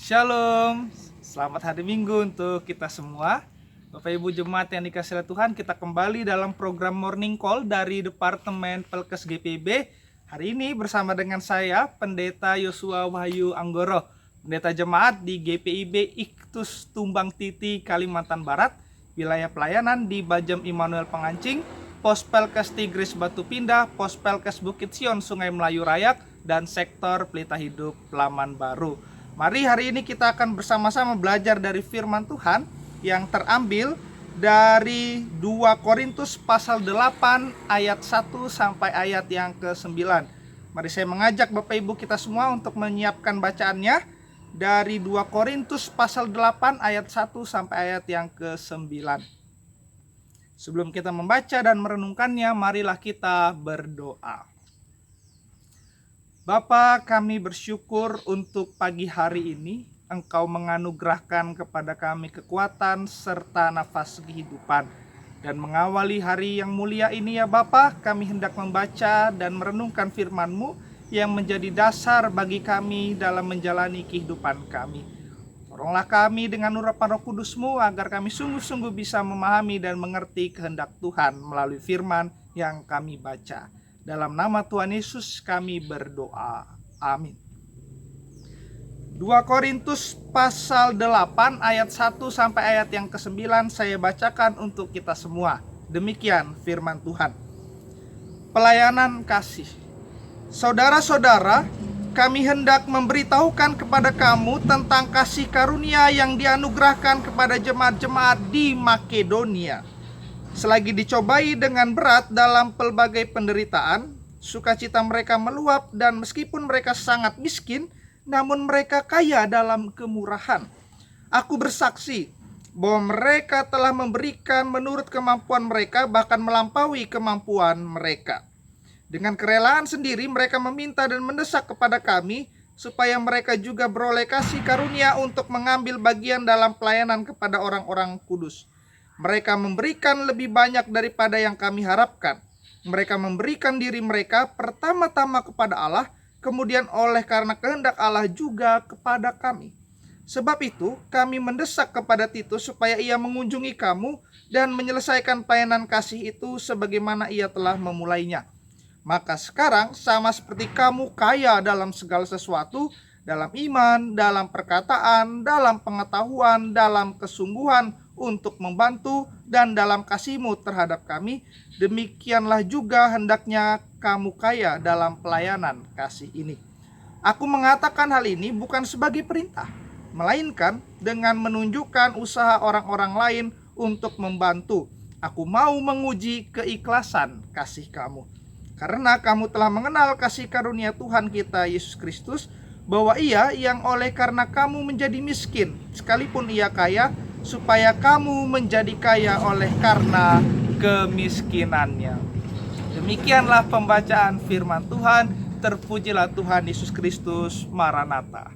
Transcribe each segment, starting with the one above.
Shalom, selamat hari Minggu untuk kita semua. Bapak Ibu Jemaat yang dikasihi Tuhan, kita kembali dalam program Morning Call dari Departemen Pelkes GPIB. Hari ini bersama dengan saya, Pendeta Yosua Wahyu Anggoro, Pendeta Jemaat di GPIB Iktus Tumbang Titi, Kalimantan Barat, wilayah pelayanan di Bajem Immanuel Pengancing, Pos Pelkes Tigris Batu Pindah, Pos Pelkes Bukit Sion Sungai Melayu Rayak, dan Sektor Pelita Hidup Laman Baru. Mari hari ini kita akan bersama-sama belajar dari firman Tuhan yang terambil dari 2 Korintus pasal 8 ayat 1 sampai ayat yang ke-9. Mari saya mengajak Bapak Ibu kita semua untuk menyiapkan bacaannya dari 2 Korintus pasal 8 ayat 1 sampai ayat yang ke-9. Sebelum kita membaca dan merenungkannya, marilah kita berdoa. Bapa, kami bersyukur untuk pagi hari ini Engkau menganugerahkan kepada kami kekuatan serta nafas kehidupan. Dan mengawali hari yang mulia ini ya Bapa, kami hendak membaca dan merenungkan firman-Mu yang menjadi dasar bagi kami dalam menjalani kehidupan kami. Tolonglah kami dengan urapan Roh Kudus-Mu agar kami sungguh-sungguh bisa memahami dan mengerti kehendak Tuhan melalui firman yang kami baca. Dalam nama Tuhan Yesus kami berdoa. Amin. 2 Korintus pasal 8 ayat 1 sampai ayat yang ke-9 saya bacakan untuk kita semua. Demikian firman Tuhan. Pelayanan kasih. Saudara-saudara, kami hendak memberitahukan kepada kamu tentang kasih karunia yang dianugerahkan kepada jemaat-jemaat di Makedonia. Selagi dicobai dengan berat dalam pelbagai penderitaan, sukacita mereka meluap dan meskipun mereka sangat miskin, namun mereka kaya dalam kemurahan. Aku bersaksi bahwa mereka telah memberikan menurut kemampuan mereka, bahkan melampaui kemampuan mereka. Dengan kerelaan sendiri mereka meminta dan mendesak kepada kami supaya mereka juga beroleh kasih karunia untuk mengambil bagian dalam pelayanan kepada orang-orang kudus. Mereka memberikan lebih banyak daripada yang kami harapkan. Mereka memberikan diri mereka pertama-tama kepada Allah, kemudian oleh karena kehendak Allah juga kepada kami. Sebab itu, kami mendesak kepada Titus supaya ia mengunjungi kamu dan menyelesaikan pelayanan kasih itu sebagaimana ia telah memulainya. Maka sekarang sama seperti kamu kaya dalam segala sesuatu, dalam iman, dalam perkataan, dalam pengetahuan, dalam kesungguhan untuk membantu, dan dalam kasih-Mu terhadap kami, demikianlah juga hendaknya kamu kaya dalam pelayanan kasih ini. Aku mengatakan hal ini bukan sebagai perintah, melainkan dengan menunjukkan usaha orang-orang lain untuk membantu. Aku mau menguji keikhlasan kasih kamu. Karena kamu telah mengenal kasih karunia Tuhan kita Yesus Kristus, bahwa Ia yang oleh karena kamu menjadi miskin, sekalipun Ia kaya, supaya kamu menjadi kaya oleh karena kemiskinannya. Demikianlah pembacaan firman Tuhan. Terpujilah Tuhan Yesus Kristus. Maranatha.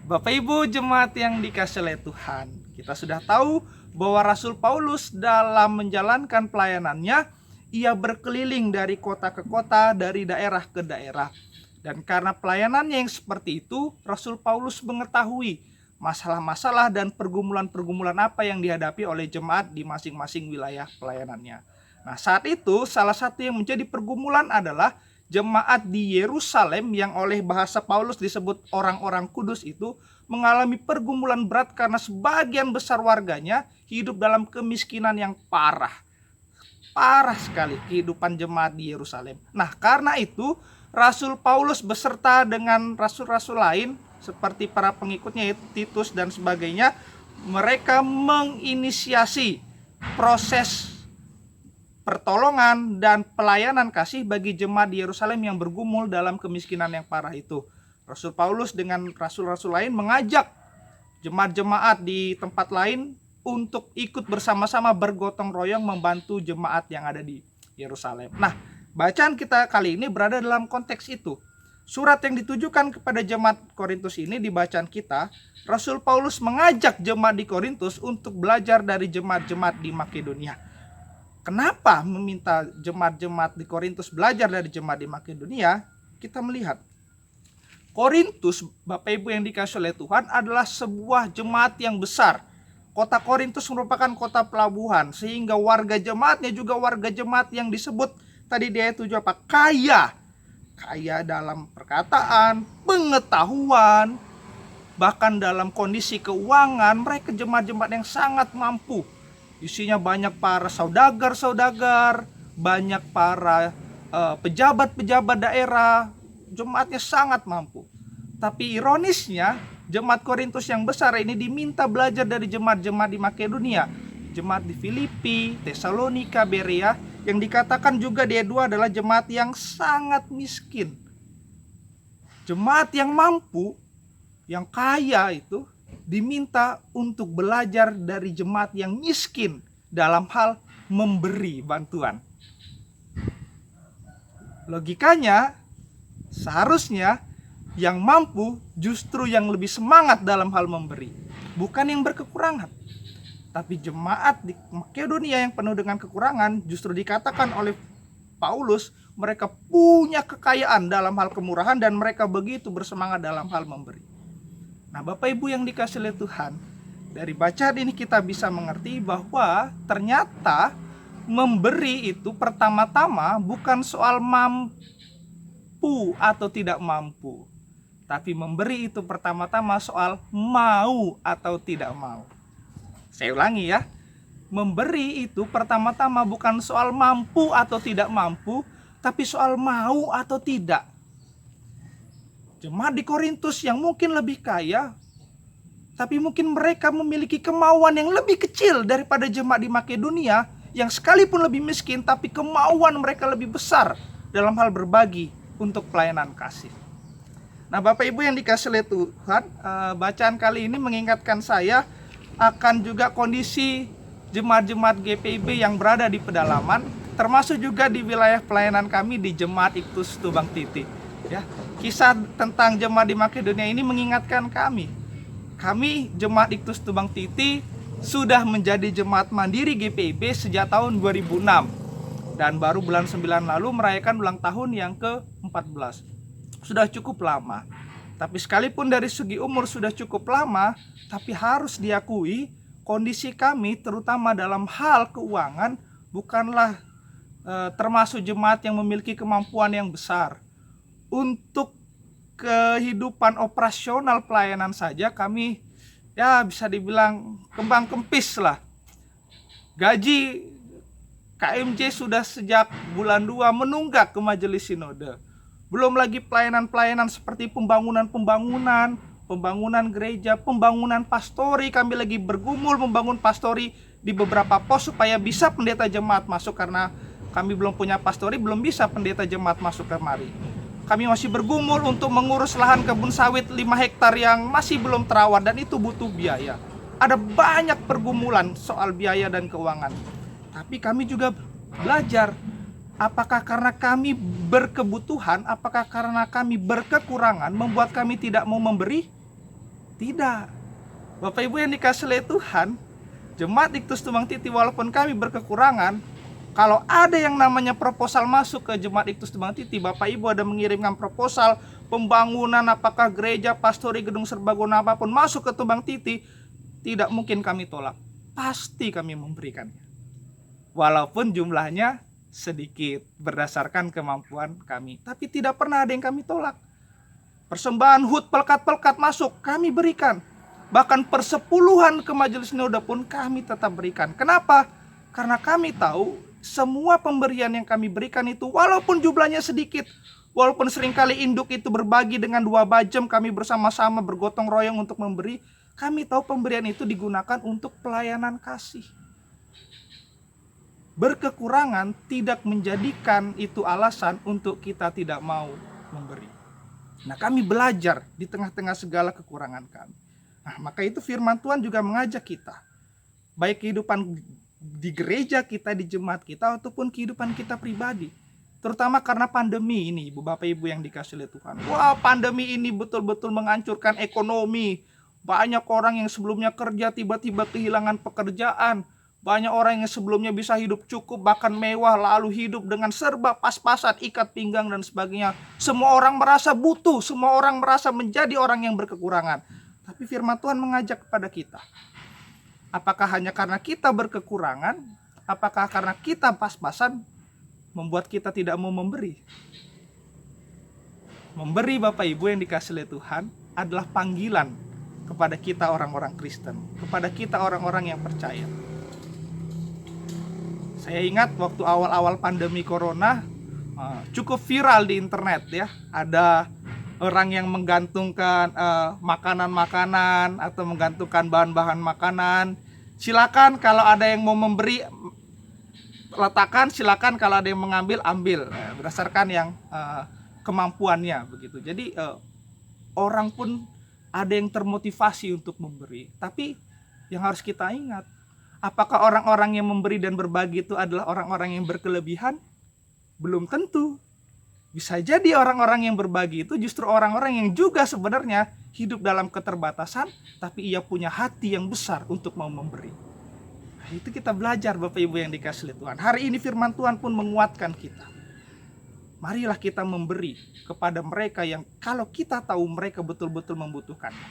Bapak Ibu jemaat yang dikasihi oleh Tuhan, kita sudah tahu bahwa Rasul Paulus dalam menjalankan pelayanannya, ia berkeliling dari kota ke kota, dari daerah ke daerah. Dan karena pelayanannya yang seperti itu, Rasul Paulus mengetahui masalah-masalah dan pergumulan-pergumulan apa yang dihadapi oleh jemaat di masing-masing wilayah pelayanannya. Nah, saat itu salah satu yang menjadi pergumulan adalah jemaat di Yerusalem yang oleh bahasa Paulus disebut orang-orang kudus itu mengalami pergumulan berat karena sebagian besar warganya hidup dalam kemiskinan yang parah. Parah sekali kehidupan jemaat di Yerusalem. Nah, karena itu Rasul Paulus beserta dengan rasul-rasul lain seperti para pengikutnya Titus dan sebagainya, mereka menginisiasi proses pertolongan dan pelayanan kasih bagi jemaat di Yerusalem yang bergumul dalam kemiskinan yang parah itu. Rasul Paulus dengan rasul-rasul lain mengajak jemaat-jemaat di tempat lain untuk ikut bersama-sama bergotong royong membantu jemaat yang ada di Yerusalem. Nah, bacaan kita kali ini berada dalam konteks itu. Surat yang ditujukan kepada jemaat Korintus ini di bacaan kita, Rasul Paulus mengajak jemaat di Korintus untuk belajar dari jemaat-jemaat di Makedonia. Kenapa meminta jemaat-jemaat di Korintus belajar dari jemaat di Makedonia? Kita melihat Korintus, Bapak Ibu yang dikasihi oleh Tuhan, adalah sebuah jemaat yang besar. Kota Korintus merupakan kota pelabuhan, sehingga warga jemaatnya juga warga jemaat yang disebut tadi di ayat 7 apa? Kaya. Kaya dalam perkataan, pengetahuan, bahkan dalam kondisi keuangan. Mereka jemaat-jemaat yang sangat mampu. Isinya banyak para saudagar-saudagar, banyak para pejabat-pejabat daerah. Jemaatnya sangat mampu. Tapi ironisnya, jemaat Korintus yang besar ini diminta belajar dari jemaat-jemaat di Makedonia, jemaat di Filipi, Tesalonika, Berea, yang dikatakan juga di ayat 2 adalah jemaat yang sangat miskin. Jemaat yang mampu, yang kaya itu diminta untuk belajar dari jemaat yang miskin dalam hal memberi bantuan. Logikanya, seharusnya yang mampu justru yang lebih semangat dalam hal memberi, bukan yang berkekurangan. Tapi jemaat di Makedonia yang penuh dengan kekurangan justru dikatakan oleh Paulus mereka punya kekayaan dalam hal kemurahan dan mereka begitu bersemangat dalam hal memberi. Nah, Bapak Ibu yang dikasihi oleh Tuhan, dari bacaan ini kita bisa mengerti bahwa ternyata memberi itu pertama-tama bukan soal mampu atau tidak mampu, tapi memberi itu pertama-tama soal mau atau tidak mau. Saya ulangi ya, memberi itu pertama-tama bukan soal mampu atau tidak mampu, tapi soal mau atau tidak. Jemaat di Korintus yang mungkin lebih kaya, tapi mungkin mereka memiliki kemauan yang lebih kecil daripada jemaat di Makedonia yang sekalipun lebih miskin, tapi kemauan mereka lebih besar dalam hal berbagi untuk pelayanan kasih. Nah, Bapak Ibu yang dikasihi oleh Tuhan, bacaan kali ini mengingatkan saya akan juga kondisi jemaat-jemaat GPIB yang berada di pedalaman, termasuk juga di wilayah pelayanan kami di Jemaat Iktus Tubang Titi. Ya, kisah tentang jemaat di Makedonia ini mengingatkan kami Jemaat Iktus Tubang Titi sudah menjadi jemaat mandiri GPIB sejak tahun 2006 dan baru bulan 9 lalu merayakan ulang tahun yang ke-14. Sudah cukup lama. Tapi sekalipun dari segi umur sudah cukup lama, tapi harus diakui kondisi kami terutama dalam hal keuangan bukanlah termasuk jemaat yang memiliki kemampuan yang besar. Untuk kehidupan operasional pelayanan saja kami ya bisa dibilang kembang kempis lah. Gaji KMJ sudah sejak bulan 2 menunggak ke majelis sinode. Belum lagi pelayanan-pelayanan seperti pembangunan gereja, pembangunan pastori. Kami lagi bergumul membangun pastori di beberapa pos supaya bisa pendeta jemaat masuk, karena kami belum punya pastori, belum bisa pendeta jemaat masuk kemari. Kami masih bergumul untuk mengurus lahan kebun sawit 5 hektar yang masih belum terawat, dan itu butuh biaya. Ada banyak pergumulan soal biaya dan keuangan. Tapi kami juga belajar, apakah karena kami berkebutuhan, apakah karena kami berkekurangan membuat kami tidak mau memberi? Tidak. Bapak Ibu yang dikasihi oleh Tuhan, Jemaat Iktus Tubang Titi walaupun kami berkekurangan, kalau ada yang namanya proposal masuk ke Jemaat Iktus Tubang Titi, Bapak Ibu ada mengirimkan proposal pembangunan apakah gereja, pastori, gedung serbaguna apapun masuk ke Tubang Titi, tidak mungkin kami tolak. Pasti kami memberikannya. Walaupun jumlahnya sedikit berdasarkan kemampuan kami, tapi tidak pernah ada yang kami tolak. Persembahan HUT pelkat-pelkat masuk, kami berikan. Bahkan persepuluhan ke majelis sinode pun kami tetap berikan. Kenapa? Karena kami tahu semua pemberian yang kami berikan itu walaupun jumlahnya sedikit, walaupun seringkali induk itu berbagi dengan 2 bajem, kami bersama-sama bergotong royong untuk memberi, kami tahu pemberian itu digunakan untuk pelayanan kasih. Berkekurangan tidak menjadikan itu alasan untuk kita tidak mau memberi. Nah, kami belajar di tengah-tengah segala kekurangan kami. Nah, maka itu firman Tuhan juga mengajak kita, baik kehidupan di gereja kita, di jemaat kita, ataupun kehidupan kita pribadi. Terutama karena pandemi ini, Bapak Ibu yang dikasihi oleh Tuhan. Wah, pandemi ini betul-betul menghancurkan ekonomi. Banyak orang yang sebelumnya kerja tiba-tiba kehilangan pekerjaan. Banyak orang yang sebelumnya bisa hidup cukup, bahkan mewah, lalu hidup dengan serba pas-pasan, ikat pinggang dan sebagainya. Semua orang merasa butuh, semua orang merasa menjadi orang yang berkekurangan. Tapi firman Tuhan mengajak kepada kita. Apakah hanya karena kita berkekurangan? Apakah karena kita pas-pasan membuat kita tidak mau memberi? Memberi, Bapak Ibu yang dikasih oleh Tuhan, adalah panggilan kepada kita orang-orang Kristen, kepada kita orang-orang yang percaya. Saya ingat waktu awal-awal pandemi corona, cukup viral di internet ya. Ada orang yang menggantungkan makanan-makanan atau menggantungkan bahan-bahan makanan. Silakan kalau ada yang mau memberi, letakkan, silakan kalau ada yang mengambil, ambil, berdasarkan yang kemampuannya begitu. Jadi orang pun ada yang termotivasi untuk memberi. Tapi yang harus kita ingat, apakah orang-orang yang memberi dan berbagi itu adalah orang-orang yang berkelebihan? Belum tentu. Bisa jadi orang-orang yang berbagi itu justru orang-orang yang juga sebenarnya hidup dalam keterbatasan, tapi ia punya hati yang besar untuk mau memberi. Nah, itu kita belajar, Bapak Ibu yang dikasih oleh Tuhan. Hari ini firman Tuhan pun menguatkan kita. Marilah kita memberi kepada mereka yang kalau kita tahu mereka betul-betul membutuhkannya.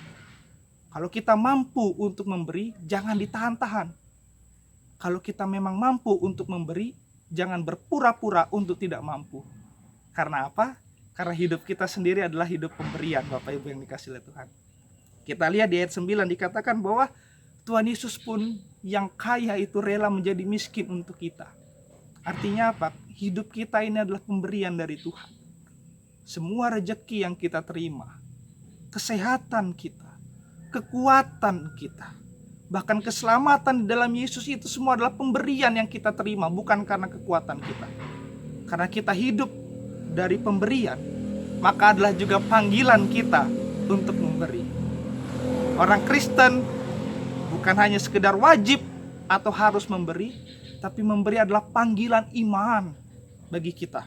Kalau kita mampu untuk memberi, jangan ditahan-tahan. Kalau kita memang mampu untuk memberi, jangan berpura-pura untuk tidak mampu. Karena apa? Karena hidup kita sendiri adalah hidup pemberian, Bapak Ibu yang dikasih oleh Tuhan. Kita lihat di ayat 9 dikatakan bahwa Tuhan Yesus pun yang kaya itu rela menjadi miskin untuk kita. Artinya apa? Hidup kita ini adalah pemberian dari Tuhan. Semua rezeki yang kita terima, kesehatan kita, kekuatan kita, bahkan keselamatan di dalam Yesus itu semua adalah pemberian yang kita terima, bukan karena kekuatan kita. Karena kita hidup dari pemberian, maka adalah juga panggilan kita untuk memberi. Orang Kristen bukan hanya sekedar wajib atau harus memberi, tapi memberi adalah panggilan iman bagi kita.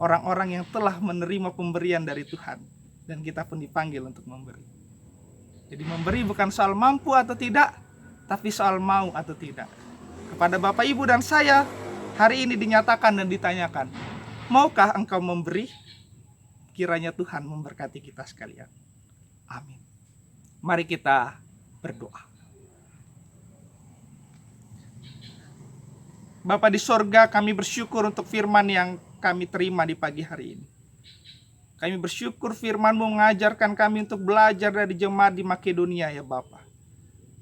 Orang-orang yang telah menerima pemberian dari Tuhan, dan kita pun dipanggil untuk memberi. Jadi memberi bukan soal mampu atau tidak, tapi soal mau atau tidak. Kepada Bapak, Ibu, dan saya, hari ini dinyatakan dan ditanyakan, maukah engkau memberi? Kiranya Tuhan memberkati kita sekalian. Amin. Mari kita berdoa. Bapa di sorga, kami bersyukur untuk firman yang kami terima di pagi hari ini. Kami bersyukur firman-Mu mengajarkan kami untuk belajar dari jemaat di Makedonia ya Bapa.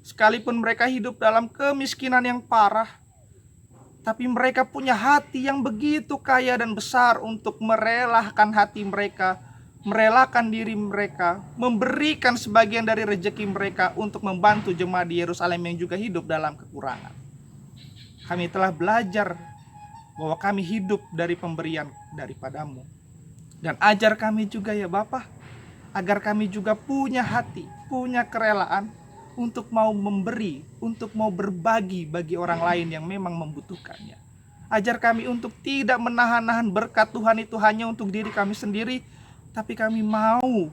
Sekalipun mereka hidup dalam kemiskinan yang parah, tapi mereka punya hati yang begitu kaya dan besar untuk merelakan hati mereka, merelakan diri mereka, memberikan sebagian dari rezeki mereka untuk membantu jemaat di Yerusalem yang juga hidup dalam kekurangan. Kami telah belajar bahwa kami hidup dari pemberian daripada-Mu. Dan ajar kami juga ya Bapa, agar kami juga punya hati, punya kerelaan untuk mau memberi, untuk mau berbagi bagi orang lain yang memang membutuhkannya. Ajar kami untuk tidak menahan-nahan berkat Tuhan itu hanya untuk diri kami sendiri, tapi kami mau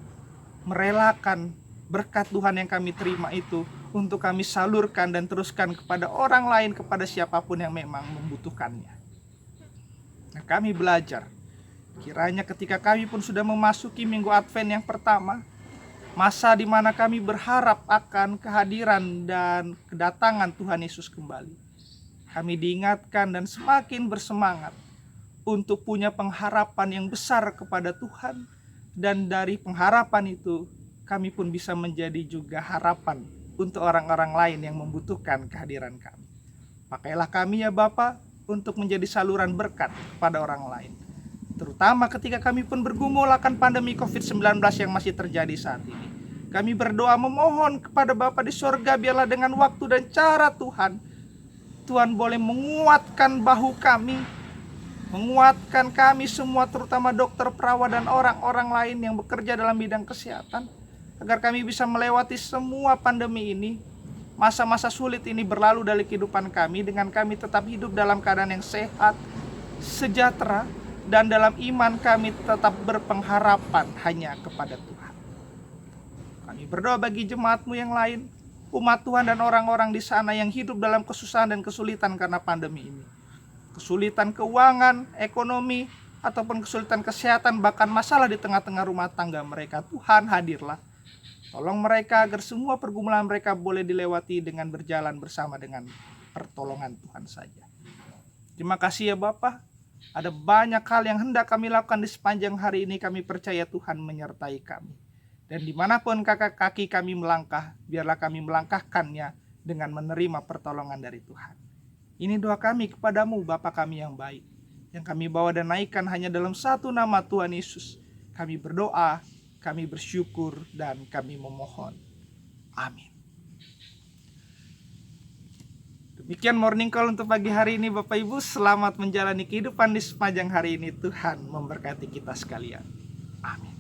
merelakan berkat Tuhan yang kami terima itu untuk kami salurkan dan teruskan kepada orang lain, kepada siapapun yang memang membutuhkannya. Nah, kami belajar, kiranya ketika kami pun sudah memasuki minggu Advent yang pertama, masa di mana kami berharap akan kehadiran dan kedatangan Tuhan Yesus kembali, kami diingatkan dan semakin bersemangat untuk punya pengharapan yang besar kepada Tuhan. Dan dari pengharapan itu, kami pun bisa menjadi juga harapan untuk orang-orang lain yang membutuhkan kehadiran kami. Pakailah kami ya Bapa untuk menjadi saluran berkat kepada orang lain. Terutama ketika kami pun bergumul akan pandemi COVID-19 yang masih terjadi saat ini. Kami berdoa memohon kepada Bapa di sorga, biarlah dengan waktu dan cara Tuhan, Tuhan boleh menguatkan bahu kami, menguatkan kami semua, terutama dokter, perawat, dan orang-orang lain yang bekerja dalam bidang kesehatan, agar kami bisa melewati semua pandemi ini, masa-masa sulit ini berlalu dari kehidupan kami, dengan kami tetap hidup dalam keadaan yang sehat, sejahtera, dan dalam iman kami tetap berpengharapan hanya kepada Tuhan. Kami berdoa bagi jemaat-Mu yang lain, umat Tuhan dan orang-orang di sana yang hidup dalam kesusahan dan kesulitan karena pandemi ini. Kesulitan keuangan, ekonomi, ataupun kesulitan kesehatan, bahkan masalah di tengah-tengah rumah tangga mereka. Tuhan, hadirlah. Tolong mereka agar semua pergumulan mereka boleh dilewati dengan berjalan bersama dengan pertolongan Tuhan saja. Terima kasih ya Bapa. Ada banyak hal yang hendak kami lakukan di sepanjang hari ini. Kami percaya Tuhan menyertai kami. Dan dimanapun kaki kami melangkah, biarlah kami melangkahkannya dengan menerima pertolongan dari Tuhan. Ini doa kami kepadamu Bapa kami yang baik, yang kami bawa dan naikkan hanya dalam satu nama, Tuhan Yesus. Kami berdoa, kami bersyukur, dan kami memohon. Amin. Demikian morning call untuk pagi hari ini Bapak Ibu. Selamat menjalani kehidupan di sepanjang hari ini. Tuhan memberkati kita sekalian. Amin.